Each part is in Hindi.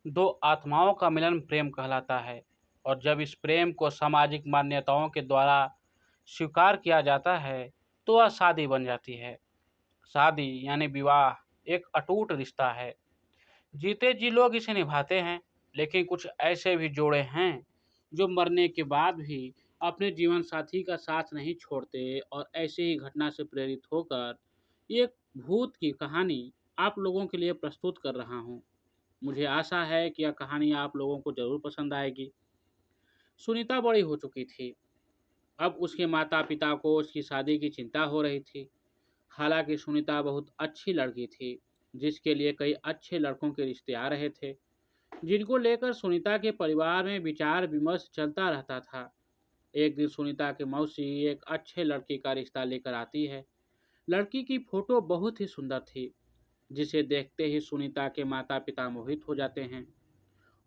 दो आत्माओं का मिलन प्रेम कहलाता है और जब इस प्रेम को सामाजिक मान्यताओं के द्वारा स्वीकार किया जाता है तो वह शादी बन जाती है। शादी यानी विवाह एक अटूट रिश्ता है। जीते जी लोग इसे निभाते हैं, लेकिन कुछ ऐसे भी जोड़े हैं जो मरने के बाद भी अपने जीवन साथी का साथ नहीं छोड़ते और ऐसे ही घटना से प्रेरित होकर एक भूत की कहानी आप लोगों के लिए प्रस्तुत कर रहा हूँ। मुझे आशा है कि यह कहानी आप लोगों को ज़रूर पसंद आएगी। सुनीता बड़ी हो चुकी थी। अब उसके माता पिता को उसकी शादी की चिंता हो रही थी। हालांकि सुनीता बहुत अच्छी लड़की थी, जिसके लिए कई अच्छे लड़कों के रिश्ते आ रहे थे, जिनको लेकर सुनीता के परिवार में विचार विमर्श चलता रहता था। एक दिन सुनीता की मौसी एक अच्छे लड़के का रिश्ता लेकर आती है। लड़की की फोटो बहुत ही सुंदर थी, जिसे देखते ही सुनीता के माता पिता मोहित हो जाते हैं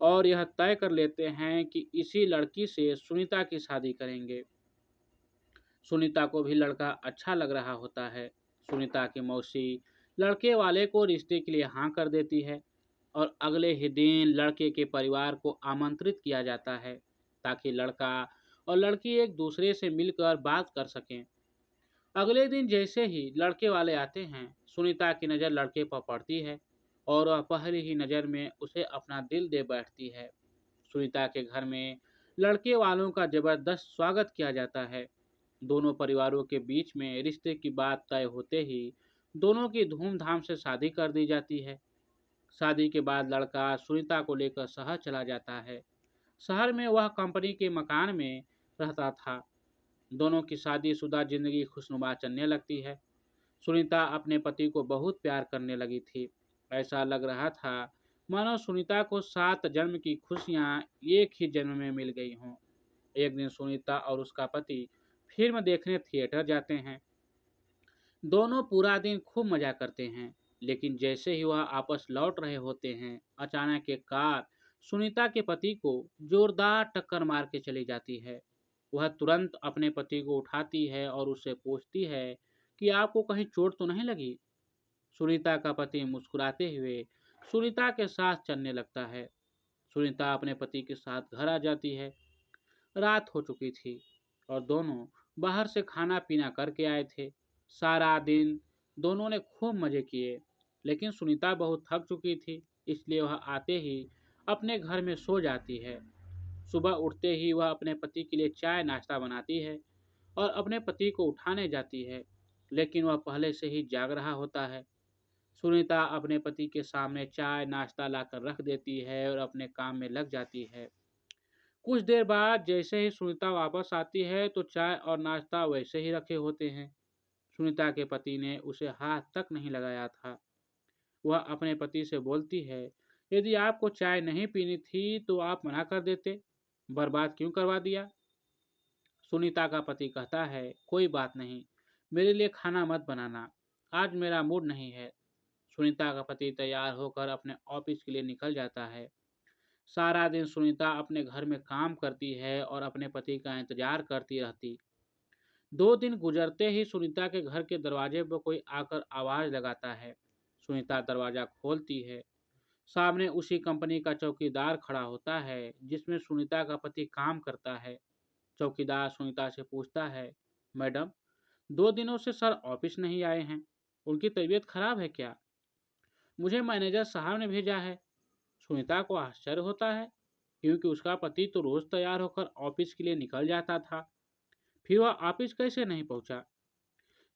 और यह तय कर लेते हैं कि इसी लड़की से सुनीता की शादी करेंगे। सुनीता को भी लड़का अच्छा लग रहा होता है। सुनीता की मौसी लड़के वाले को रिश्ते के लिए हाँ कर देती है और अगले ही दिन लड़के के परिवार को आमंत्रित किया जाता है ताकि लड़का और लड़की एक दूसरे से मिलकर बात कर सकें। अगले दिन जैसे ही लड़के वाले आते हैं, सुनीता की नज़र लड़के पर पड़ती है और वह पहली ही नज़र में उसे अपना दिल दे बैठती है। सुनीता के घर में लड़के वालों का जबरदस्त स्वागत किया जाता है। दोनों परिवारों के बीच में रिश्ते की बात तय होते ही दोनों की धूमधाम से शादी कर दी जाती है। शादी के बाद लड़का सुनीता को लेकर शहर चला जाता है। शहर में वह कंपनी के मकान में रहता था। दोनों की शादीशुदा जिंदगी खुशनुमा चलने लगती है। सुनीता अपने पति को बहुत प्यार करने लगी थी। ऐसा लग रहा था मानो सुनीता को 7 जन्म की खुशियां एक ही जन्म में मिल गई हों। एक दिन सुनीता और उसका पति फिल्म देखने थिएटर जाते हैं। दोनों पूरा दिन खूब मजा करते हैं, लेकिन जैसे ही वह आपस लौट रहे होते हैं, अचानक एक कार सुनीता के पति को जोरदार टक्कर मार के चली जाती है। वह तुरंत अपने पति को उठाती है और उससे पूछती है कि आपको कहीं चोट तो नहीं लगी। सुनीता का पति मुस्कुराते हुए सुनीता के साथ चलने लगता है। सुनीता अपने पति के साथ घर आ जाती है। रात हो चुकी थी और दोनों बाहर से खाना पीना करके आए थे। सारा दिन दोनों ने खूब मजे किए, लेकिन सुनीता बहुत थक चुकी थी, इसलिए वह आते ही अपने घर में सो जाती है। सुबह उठते ही वह अपने पति के लिए चाय नाश्ता बनाती है और अपने पति को उठाने जाती है, लेकिन वह पहले से ही जाग रहा होता है। सुनीता अपने पति के सामने चाय नाश्ता लाकर रख देती है और अपने काम में लग जाती है। कुछ देर बाद जैसे ही सुनीता वापस आती है तो चाय और नाश्ता वैसे ही रखे होते हैं। सुनीता के पति ने उसे हाथ तक नहीं लगाया था। वह अपने पति से बोलती है, यदि आपको चाय नहीं पीनी थी तो आप मना कर देते, बर्बाद क्यों करवा दिया। सुनीता का पति कहता है, कोई बात नहीं, मेरे लिए खाना मत बनाना, आज मेरा मूड नहीं है। सुनीता का पति तैयार होकर अपने ऑफिस के लिए निकल जाता है। सारा दिन सुनीता अपने घर में काम करती है और अपने पति का इंतजार करती रहती। 2 दिन गुजरते ही सुनीता के घर के दरवाजे पर कोई आकर आवाज लगाता है। सुनीता दरवाजा खोलती है। सामने उसी कंपनी का चौकीदार खड़ा होता है जिसमें सुनीता का पति काम करता है। चौकीदार सुनीता से पूछता है, मैडम, 2 दिनों से सर ऑफिस नहीं आए हैं, उनकी तबीयत खराब है क्या? मुझे मैनेजर साहब ने भेजा है। सुनीता को आश्चर्य होता है, क्योंकि उसका पति तो रोज तैयार होकर ऑफिस के लिए निकल जाता था, फिर वह ऑफिस कैसे नहीं पहुंचा।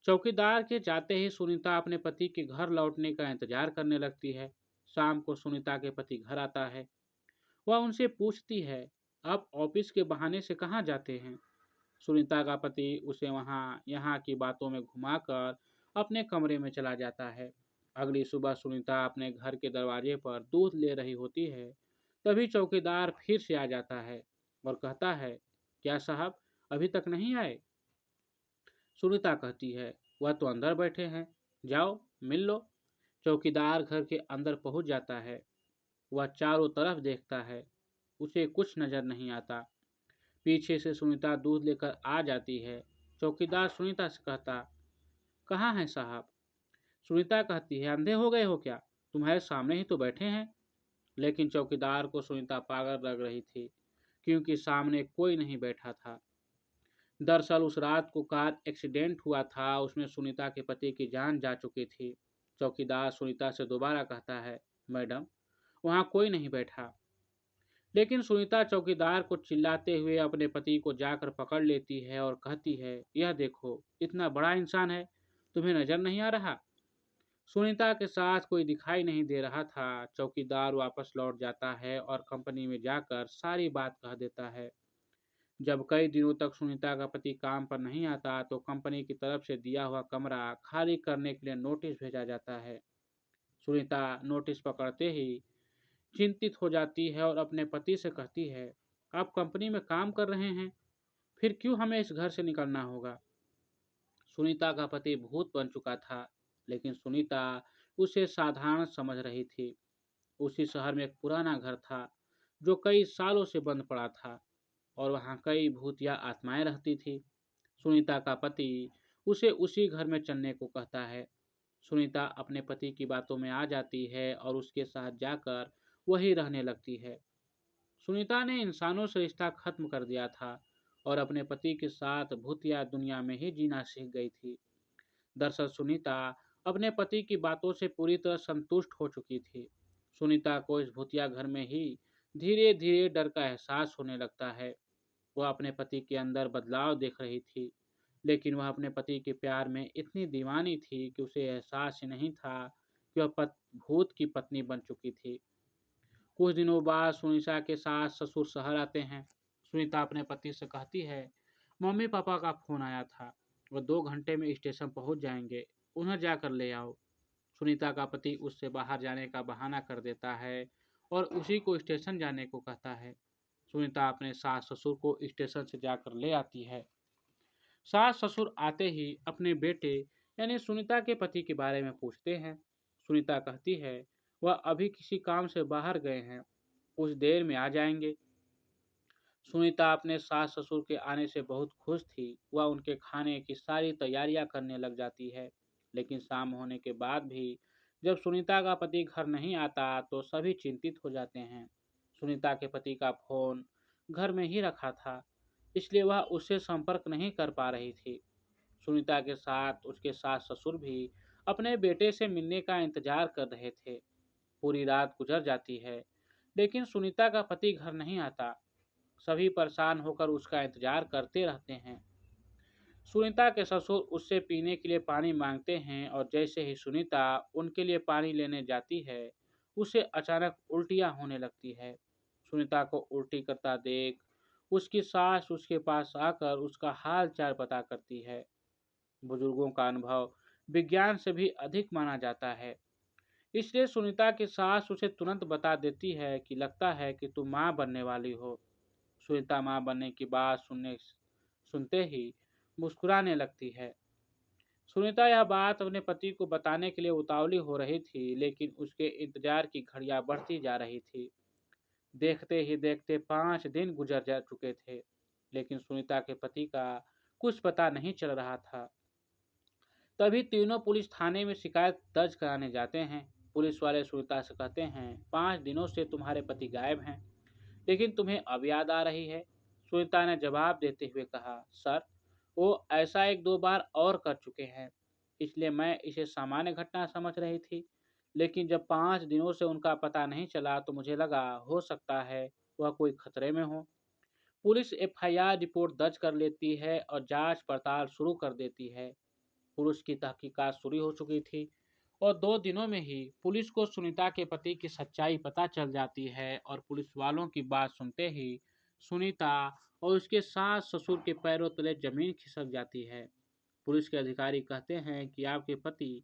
चौकीदार के जाते ही सुनीता अपने पति के घर लौटने का इंतजार करने लगती है। शाम को सुनीता के पति घर आता है। वह उनसे पूछती है, आप ऑफिस के बहाने से कहाँ जाते हैं। सुनीता का पति उसे वहाँ यहाँ की बातों में घुमाकर अपने कमरे में चला जाता है। अगली सुबह सुनीता अपने घर के दरवाजे पर दूध ले रही होती है। तभी चौकीदार फिर से आ जाता है और कहता है, क्या साहब अभी तक नहीं आए। सुनीता कहती है, वह तो अंदर बैठे हैं, जाओ मिल लो। चौकीदार घर के अंदर पहुंच जाता है। वह चारों तरफ देखता है, उसे कुछ नजर नहीं आता। पीछे से सुनीता दूध लेकर आ जाती है। चौकीदार सुनीता से कहता, कहाँ हैं साहब। सुनीता कहती है, अंधे हो गए हो क्या, तुम्हारे सामने ही तो बैठे हैं। लेकिन चौकीदार को सुनीता पागल लग रही थी, क्योंकि सामने कोई नहीं बैठा था। दरअसल उस रात को कार एक्सीडेंट हुआ था, उसमें सुनीता के पति की जान जा चुकी थी। चौकीदार सुनीता से दोबारा कहता है, मैडम, वहाँ कोई नहीं बैठा। लेकिन सुनीता चौकीदार को चिल्लाते हुए अपने पति को जाकर पकड़ लेती है और कहती है, यह देखो, इतना बड़ा इंसान है, तुम्हें नजर नहीं आ रहा? सुनीता के साथ कोई दिखाई नहीं दे रहा था। चौकीदार वापस लौट जाता है और कंपनी में जाकर सारी बात कह देता है। जब कई दिनों तक सुनीता का पति काम पर नहीं आता तो कंपनी की तरफ से दिया हुआ कमरा खाली करने के लिए नोटिस भेजा जाता है। सुनीता नोटिस पकड़ते ही चिंतित हो जाती है और अपने पति से कहती है, आप कंपनी में काम कर रहे हैं, फिर क्यों हमें इस घर से निकलना होगा? सुनीता का पति भूत बन चुका था, लेकिन सुनीता उसे साधारण समझ रही थी। उसी शहर में एक पुराना घर था, जो कई सालों से बंद पड़ा था, और वहाँ कई भूतिया आत्माएं रहती थी। सुनीता का पति उसे उसी घर में चलने को कहता है। सुनीता अपने पति की बातों में आ जाती है और उसके साथ जाकर वही रहने लगती है। सुनीता ने इंसानों से रिश्ता खत्म कर दिया था और अपने पति के साथ भूतिया दुनिया में ही जीना सीख गई थी। दरअसल सुनीता अपने पति की बातों से पूरी तरह संतुष्ट हो चुकी थी। सुनीता को इस भूतिया घर में ही धीरे धीरे डर का एहसास होने लगता है। वह अपने पति के अंदर बदलाव देख रही थी, लेकिन वह अपने पति के प्यार में इतनी दीवानी थी कि उसे एहसास ही नहीं था कि वह भूत की पत्नी बन चुकी थी। कुछ दिनों बाद सुनीता के सास ससुर शहर आते हैं। सुनीता अपने पति से कहती है, मम्मी पापा का फोन आया था, वो 2 घंटे में स्टेशन पहुंच जाएंगे, उन्हें जाकर ले आओ। सुनीता का पति उससे बाहर जाने का बहाना कर देता है और उसी को स्टेशन जाने को कहता है। सुनीता अपने सास ससुर को स्टेशन से जाकर ले आती है। सास ससुर आते ही अपने बेटे यानी सुनीता के पति के बारे में पूछते हैं। सुनीता कहती है, वह अभी किसी काम से बाहर गए हैं, कुछ देर में आ जाएंगे। सुनीता अपने सास ससुर के आने से बहुत खुश थी। वह उनके खाने की सारी तैयारियां करने लग जाती है। लेकिन शाम होने के बाद भी जब सुनीता का पति घर नहीं आता तो सभी चिंतित हो जाते हैं। सुनीता के पति का फोन घर में ही रखा था, इसलिए वह उससे संपर्क नहीं कर पा रही थी। सुनीता के साथ उसके सास ससुर भी अपने बेटे से मिलने का इंतजार कर रहे थे। पूरी रात गुजर जाती है, लेकिन सुनीता का पति घर नहीं आता। सभी परेशान होकर उसका इंतजार करते रहते हैं। सुनीता के ससुर उससे पीने के लिए पानी मांगते हैं और जैसे ही सुनीता उनके लिए पानी लेने जाती है, उसे अचानक उल्टियां होने लगती है। सुनीता को उल्टी करता देख उसकी सास उसके पास आकर उसका हाल चाल पता करती है। बुजुर्गों का अनुभव विज्ञान से भी अधिक माना जाता है, इसलिए सुनीता की सास उसे तुरंत बता देती है कि लगता है कि तुम माँ बनने वाली हो। सुनीता माँ बनने की बात सुनते ही मुस्कुराने लगती है। सुनीता यह बात अपने पति को बताने के लिए उतावली हो रही थी, लेकिन उसके इंतजार की घड़ियां बढ़ती जा रही थी। देखते ही देखते 5 दिन गुजर जा चुके थे, लेकिन सुनीता के पति का कुछ पता नहीं चल रहा था। तभी तीनों पुलिस थाने में शिकायत दर्ज कराने जाते हैं। पुलिस वाले सुनीता से कहते हैं, 5 दिनों से तुम्हारे पति गायब हैं, लेकिन तुम्हें अब याद आ रही है? सुनीता ने जवाब देते हुए कहा, सर, वो ऐसा 1-2 बार और कर चुके हैं, इसलिए मैं इसे सामान्य घटना समझ रही थी। लेकिन जब 5 दिनों से उनका पता नहीं चला तो मुझे लगा हो सकता है वह कोई खतरे में हो। पुलिस एफआईआर रिपोर्ट दर्ज कर लेती है और जांच पड़ताल शुरू कर देती है। पुलिस की तहकीकात शुरू हो चुकी थी और 2 दिनों में ही पुलिस को सुनीता के पति की सच्चाई पता चल जाती है और पुलिस वालों की बात सुनते ही सुनीता और उसके सास ससुर के पैरों तले जमीन खिसक जाती है। पुलिस के अधिकारी कहते हैं कि आपके पति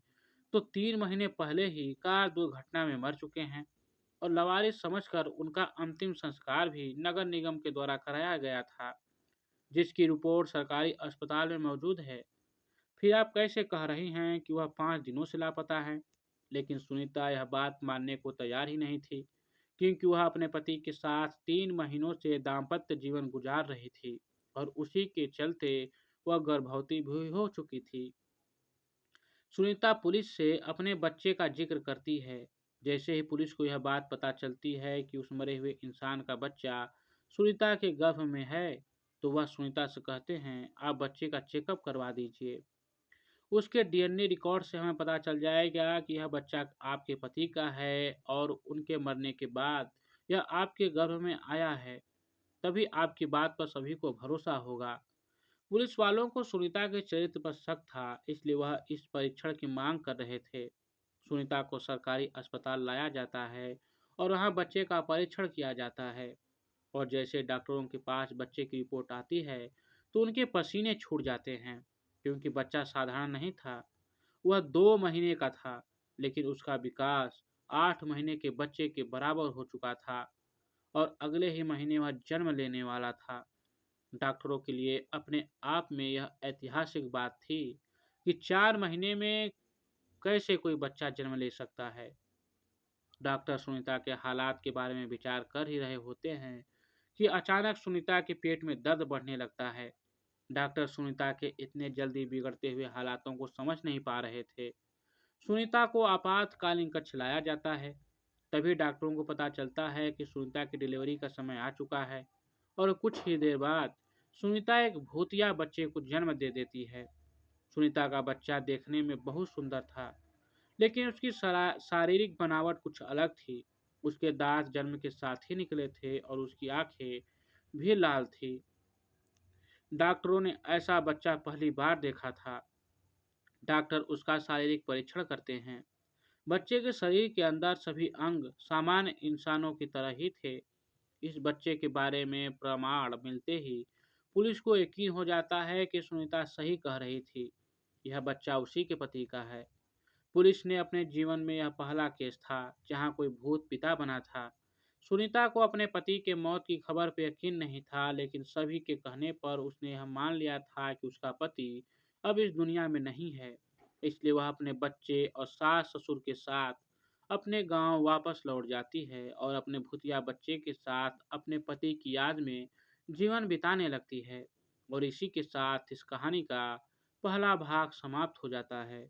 तो 3 महीने पहले ही कार दुर्घटना में मर चुके हैं और लवारिस समझकर उनका अंतिम संस्कार भी नगर निगम के द्वारा कराया गया था, जिसकी रिपोर्ट सरकारी अस्पताल में मौजूद है। फिर आप कैसे कह रही हैं कि वह 5 दिनों से लापता है? लेकिन सुनीता यह बात मानने को तैयार ही नहीं थी, क्योंकि वह अपने पति के साथ 3 महीनों से दाम्पत्य जीवन गुजार रही थी और उसी के चलते वह गर्भवती भी हो चुकी थी। सुनीता पुलिस से अपने बच्चे का जिक्र करती है, जैसे ही पुलिस को यह बात पता चलती है कि उस मरे हुए इंसान का बच्चा सुनीता के गर्भ में है, तो वह सुनीता से कहते हैं, आप बच्चे का चेकअप करवा दीजिए। उसके डीएनए रिकॉर्ड से हमें पता चल जाएगा कि यह बच्चा आपके पति का है और उनके मरने के बाद यह आपके गर्भ में आया है। तभी आपकी बात पर सभी को भरोसा होगा। पुलिस वालों को सुनीता के चरित्र पर शक था, इसलिए वह इस परीक्षण की मांग कर रहे थे। सुनीता को सरकारी अस्पताल लाया जाता है और वहां बच्चे का परीक्षण किया जाता है। और जैसे डॉक्टरों के पास बच्चे की रिपोर्ट आती है, तो उनके पसीने छूट जाते हैं, क्योंकि बच्चा साधारण नहीं था। वह 2 महीने का था, लेकिन उसका विकास 8 महीने के बच्चे के बराबर हो चुका था और अगले ही महीने वह जन्म लेने वाला था। डॉक्टरों के लिए अपने आप में यह ऐतिहासिक बात थी कि 4 महीने में कैसे कोई बच्चा जन्म ले सकता है। डॉक्टर सुनीता के हालात के बारे में विचार कर ही रहे होते हैं कि अचानक सुनीता के पेट में दर्द बढ़ने लगता है। डॉक्टर सुनीता के इतने जल्दी बिगड़ते हुए हालातों को समझ नहीं पा रहे थे। सुनीता को आपातकालीन कक्ष लाया जाता है। तभी डॉक्टरों को पता चलता है कि सुनीता की डिलीवरी का समय आ चुका है और कुछ ही देर बाद सुनीता एक भूतिया बच्चे को जन्म दे देती है। सुनीता का बच्चा देखने में बहुत सुंदर था, लेकिन उसकी शारीरिक बनावट कुछ अलग थी। उसके दांत जन्म के साथ ही निकले थे और उसकी आंखें भी लाल थी। डॉक्टरों ने ऐसा बच्चा पहली बार देखा था। डॉक्टर उसका शारीरिक परीक्षण करते हैं। बच्चे के शरीर के अंदर सभी अंग सामान्य इंसानों की तरह ही थे। इस बच्चे के बारे में प्रमाण मिलते ही पुलिस को यकीन हो जाता है कि सुनीता सही कह रही थी। यह बच्चा उसी के पति का है। पुलिस ने अपने जीवन में यह पहला केस था जहां कोई भूत पिता बना था। सुनीता को अपने पति के मौत की खबर पर यकीन नहीं था, लेकिन सभी के कहने पर उसने यह मान लिया था कि उसका पति अब इस दुनिया में नहीं है। इसलिए वह अपने बच्चे और सास ससुर के साथ अपने गांव वापस लौट जाती है और अपने भूतिया बच्चे के साथ अपने पति की याद में जीवन बिताने लगती है। और इसी के साथ इस कहानी का पहला भाग समाप्त हो जाता है।